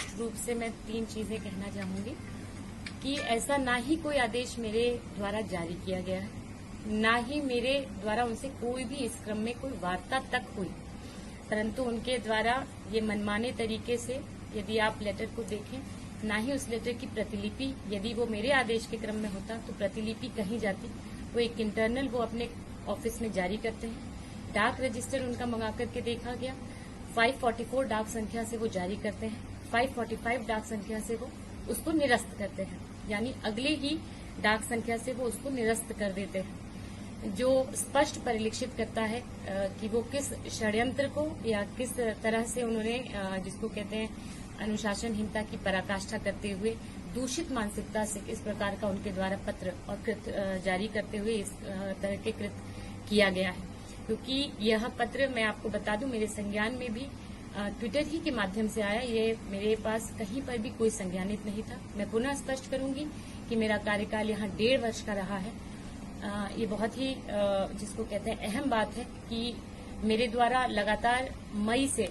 स्पष्ट रूप से मैं 3 चीजें कहना चाहूंगी कि ऐसा ना ही कोई आदेश मेरे द्वारा जारी किया गया है, ना ही मेरे द्वारा उनसे कोई भी इस क्रम में कोई वार्ता तक हुई, परंतु उनके द्वारा ये मनमाने तरीके से, यदि आप लेटर को देखें, ना ही उस लेटर की प्रतिलिपि, यदि वो मेरे आदेश के क्रम में होता तो प्रतिलिपि कहीं जाती, वो एक इंटरनल वो अपने ऑफिस में जारी करते हैं। डाक रजिस्टर उनका मंगा करके देखा गया, 544 डाक संख्या से वो जारी करते हैं, 545 डाक संख्या से वो उसको निरस्त करते हैं, यानी अगले ही डाक संख्या से वो उसको निरस्त कर देते हैं, जो स्पष्ट परिलक्षित करता है कि वो किस षड्यंत्र को या किस तरह से उन्होंने जिसको कहते हैं अनुशासनहीनता की पराकाष्ठा करते हुए दूषित मानसिकता से इस प्रकार का उनके द्वारा पत्र और कृत जारी करते हुए इस तरह के कृत किया गया है। क्योंकि यह पत्र मैं आपको बता दूं मेरे संज्ञान में भी ट्विटर ही के माध्यम से आया, ये मेरे पास कहीं पर भी कोई संज्ञानित नहीं था। मैं पुनः स्पष्ट करूंगी कि मेरा कार्यकाल यहाँ 1.5 वर्ष का रहा है। ये बहुत ही जिसको कहते हैं अहम बात है कि मेरे द्वारा लगातार मई से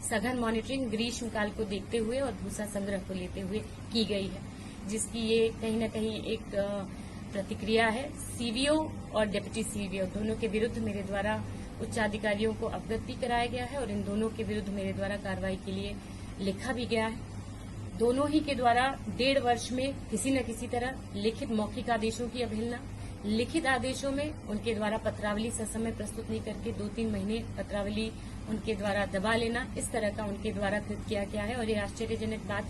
सघन मॉनिटरिंग ग्रीष्मकाल को देखते हुए और भूसा संग्रह को लेते हुए की गई है, जिसकी ये कहीं न कहीं एक प्रतिक्रिया है। सीवीओ और डिप्टी सीवीओ दोनों के विरुद्ध मेरे द्वारा उच्चाधिकारियों को अवगत भी कराया गया है और इन दोनों के विरुद्ध मेरे द्वारा कार्रवाई के लिए लिखा भी गया है। दोनों ही के द्वारा 1.5 वर्ष में किसी न किसी तरह लिखित मौखिक आदेशों की अवहेलना, लिखित आदेशों में उनके द्वारा पत्रावली ससमय प्रस्तुत नहीं करके 2-3 महीने पत्रावली उनके द्वारा दबा लेना, इस तरह का उनके द्वारा कृत किया गया है। और ये आश्चर्यजनक बात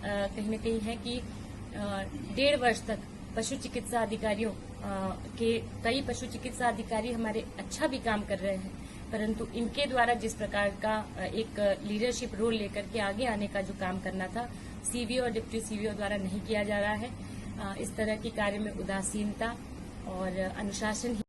कहीं न कहीं है कि 1.5 वर्ष तक पशु चिकित्सा अधिकारियों के कई पशु चिकित्सा अधिकारी हमारे अच्छा भी काम कर रहे हैं, परंतु इनके द्वारा जिस प्रकार का एक लीडरशिप रोल लेकर के आगे आने का जो काम करना था सीवीओ और डिप्टी सीवीओ द्वारा नहीं किया जा रहा है। इस तरह के कार्य में उदासीनता और अनुशासनहीन